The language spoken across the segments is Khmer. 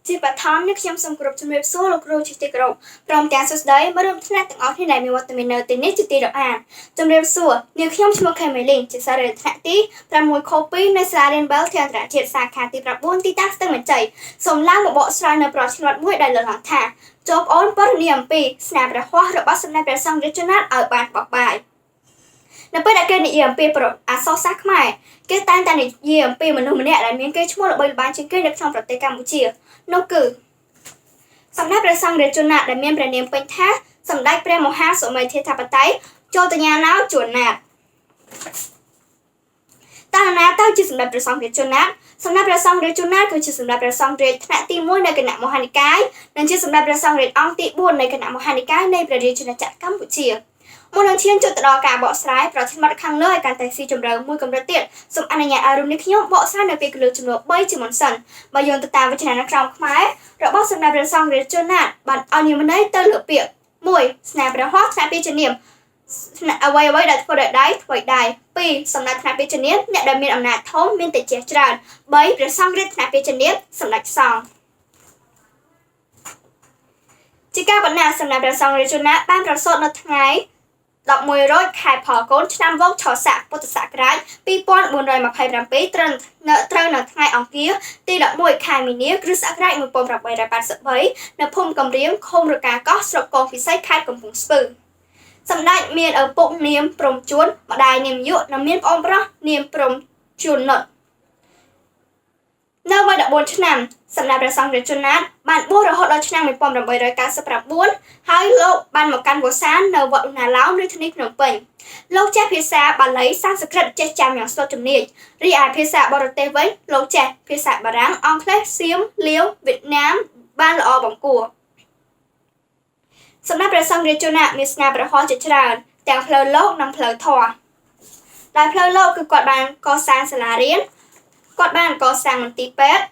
ជាបឋមនេះខ្ញុំសូមគោរពជំរាបសួរលោកគ្រូជាទីគោរពព្រមទាំងសួស្តីមករួមថ្នាក់ទាំងអស់គ្នាដែលមានវត្តមាននៅទីនេះជាទីរអានជំរាបសួរនាងខ្ញុំឈ្មោះខេមេលីនជាសាស្ត្រាចារ្យថ្នាក់ទី6ខ2នៅសាលារៀន Bell ធានត្រជាតិសាខាទី9ទីតាំងស្ទឹងមានជ័យសូមឡើងមកបកស្រាយនៅប្រធានបទមួយដែលលើកឡើងថាចូលប្អូនបរិញ្ញាអំពីស្នាព្រះហស្ថរបស់សម្ដេចព្រះសង្ឃរាជណាថឲ្យបានបោះបាយនៅពេលដែលគេនិយាយអំពីអក្សរសាស្ត្រខ្មែរគេតែងតែនិយាយអំពីមនុស្សម្នាក់ដែលមានកេរ្តិ៍ឈ្មោះល្បីល្បាញជាងគេនៅក្នុងប្រទេសកម្ពុជានោះគឺសម្ដេចព្រះសង្ឃរាជណាថដែលមានព្រះនាមពេញថាសម្ដេចព្រះមហាសុមេធាធិបតីចតញ្ញាណោជួនណាតតើណាទៅជាសម្ដេចព្រះសង្ឃរាជណាថសម្ដេចព្រះសង្ឃរាជណាថគឺជាសម្ដេចព្រះសង្ឃរាជថ្នាក់ទី1នៃគណៈមហានិកាយនិងជាសម្ដេចព្រះសង្ឃរាជអង្គទី4នៃគណៈមហានិកាយនៃព្រះរាជាណាចក្រកម្ពុជាមុននឹងឈានចូលទៅដល់ការបកស្រាយប្រធានបទខាងលើឲ្យកាន់តែស៊ីជម្រៅមួយកម្រិតទៀតសូមអនុញ្ញាតឲ្យរួមនេះខ្ញុំបកស្រាយនៅពេលគន្លឹះចំនួន3ជាមុនសិនបើយោងទៅតាមវចនានុក្រមខ្មែររបស់សម្ដេចព្រះសង្ឃរាជណាថបានឲ្យនិយមន័យទៅលើពាក្យ1ស្នាព្រះហស្ថថ្នាក់ពាក្យនាមអ្វីដែលធ្វើដោយដៃធ្វើដៃ2សម្ដេចថ្នាក់ពាក្យនាមអ្នកដែលមានអំណាចធំមានតេជះច្រើន3ព្រះសង្ឃរាជថ្នាក់ពាក្យនាមសម្ដេចសង្ឃជាការបណ្ណាសម្ដេចព្រះសង្ឃរាជណាថបានប្រសូតនៅថ្ងៃ11រោចខែផលកូនឆ្នាំវកឆស័កពុទ្ធសករាជ2427ត្រូវនៅថ្ងៃអង្គារទី11ខែមីនាគ្រិស្តសករាជ1883នៅភូមិកំរៀងឃុំរកាកោះស្រុកកងពិសីខេត្តកំពង់ស្ពឺសម្ដេចមានឪពុកនាមព្រំជួនម្ដាយនាមយុនិងមានប្អូនប្រុសនាមព្រំជួននុតនៅវ័យ14ឆ្នាំសម្ដេចព្រះសង្ឃរាជណាថបានបួសរហូតដល់ឆ្នាំ1899ហើយលោកបានមកកាន់វស្សាននៅវត្តឧណាឡោមរាជធានីភ្នំពេញលោកចេះភាសាបាលីសំស្ក្រឹតចេះចាំយ៉ាងស្ទាត់ជំនាញរីឯភាសាបរទេសវិញលោកចេះភាសាបារាំងអង់គ្លេសសៀមលាវវៀតណាមបានល្អបង្គាប់សម្ដេចព្រះសង្ឃរាជណាថមានស្នាព្រះហស្ថជាច្រើនទាំងផ្លូវលោកនិងផ្លូវធម៌ដែលផ្លូវលោកគឺគាត់បានកសាងសាលារៀនគាត់បានកសាងមន្ទីរពេទ្យ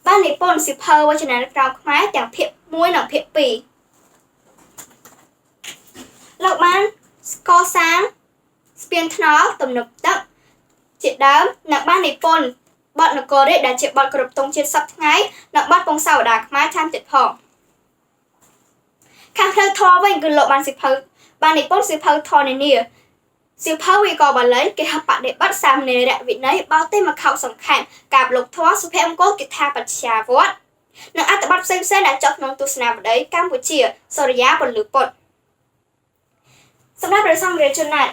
បាននិពន្ធសៀវភៅវចនានុក្រមខ្មែរទាំងភាគ1និងភាគ2លោកបានកសាងស្ពានថ្នល់ទំនប់ទឹកជាដើមនិងបាននិពន្ធបទនគររាជដែលជាបទគោរពទង់ជាតិសប្តាហ៍ថ្ងៃនិងបទពងសាវតារខ្មែរថែមទៀតផងខាងផ្លូវធម៌វិញគឺលោកបាននិពន្ធសៀវភៅធម៌នានាសៀវភៅវិកលបាលីគេហបដិបត្តិសាមណេរវិន័យបោទេមកខោសង្ខេបកាបលោកធម៌សុភមង្គលគិថាបច្ចាវត្តនិងអត្ថបទផ្សេងៗដែលចុះក្នុងទស្សនាវដ្តីកម្ពុជាសូរិយាពលឺពុទ្ធសម្រាប់ព្រះសង្ឃរាជណាថ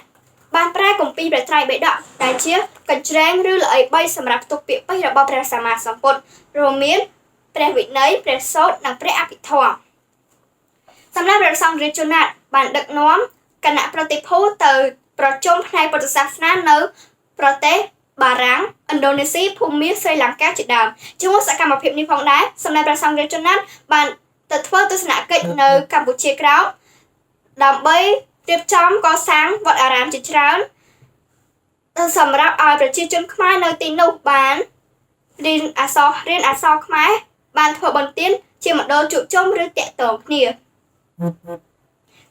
បានប្រែគម្ពីរព្រះត្រៃបិដកដែលជាកញ្ច្រែងឬល្អី3សម្រាប់ផ្ទុកពាក្យពេចន៍របស់ព្រះសម្មាសម្ពុទ្ធរួមមានព្រះវិន័យព្រះសូត្រនិងព្រះអភិធម្មសម្រាប់ព្រះសង្ឃរាជណាថបានដឹកនាំគណៈប្រតិភូទៅប្រជុំផ្នែកពុទ្ធសាសនានៅប្រទេសបារាំងឥណ្ឌូនេស៊ីភូមាស្រីលង្កាជាដើមជាមួយសកម្មភាពនេះផងដែរសម្ដេចព្រះសង្ឃរាជណាថបានទៅធ្វើទស្សនកិច្ចនៅកម្ពុជាក្រោមដើម្បីរៀបចំកសាងវត្តអារាមជាច្រើនសម្រាប់ឲ្យប្រជាជនខ្មែរនៅទីនោះបានរៀនអក្សរខ្មែរបានធ្វើបន្ទានជាមណ្ឌលជួបជុំឬតាក់ទងគ្នា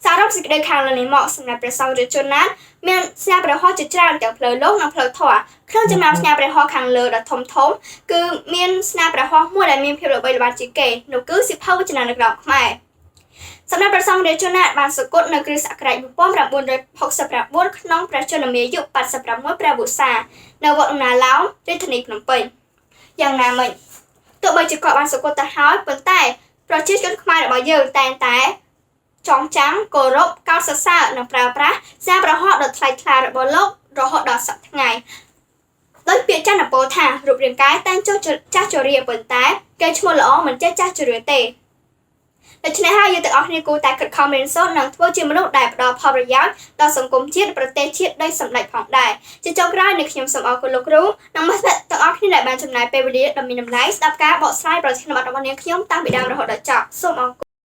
សរុបសេចក្តីខាងលើនេះមកសម្រាប់ព្រះសង្ឃរាជណាថមានស្នាព្រះហស្ថជាច្រើនទាំងផ្លូវលោកនិងផ្លូវធម៌ក្នុងចំណោមស្នាព្រះហស្ថខាងលើដ៏ធំគឺមានស្នាព្រះហស្ថមួយដែលមានភាពល្បីល្បាញជាងគេនោះគឺសៀវភៅវចនានុក្រមខ្មែរសម្រាប់ព្រះសង្ឃរាជណាថបានសគត់នៅគ្រិស្តសករាជ1969ក្នុងព្រះជន្មាយុ86ព្រះវស្សានៅវត្តឧណាឡោមរាជធានីភ្នំពេញយ៉ាងណាមិញទោះបីជាគាត់បានសគត់ទៅហើយប៉ុន្តែប្រជាជនខ្មែររបស់យើងតែងតែចងចាំគោរពកោតសរសើរនិងប្រើប្រាស់សារប្រហោះដ៏ថ្លៃថ្លារបស់លោករហូតដល់សប្តាហ៍ថ្ងៃដោយពាក្យចន្ទពោលថារូបរាងកាយតែងចុះចាស់ជរាប៉ុន្តែគេឈ្មោះល្អមិនចេះចាស់ជរាទេដូច្នេះហើយយើងទាំងអស់គ្នាគួរតែខិតខំរៀនសូត្រនិងធ្វើជាមនុស្សដែលផ្ដល់ផលប្រយោជន៍ដល់សង្គមជាតិប្រទេសជាតិដោយសម្ដេចផងដែរជាចុងក្រោយនេះខ្ញុំសូមអរគុណលោកគ្រូនិងមិត្តភក្តិទាំងអស់គ្នាដែលបានចំណាយពេលវេលាដ៏មានតម្លៃស្ដាប់ការបកស្រាយប្រធានបទរបស់នាងខ្ញុំតាំងពីដើមរហូតដល់ចប់សូមអរគុណ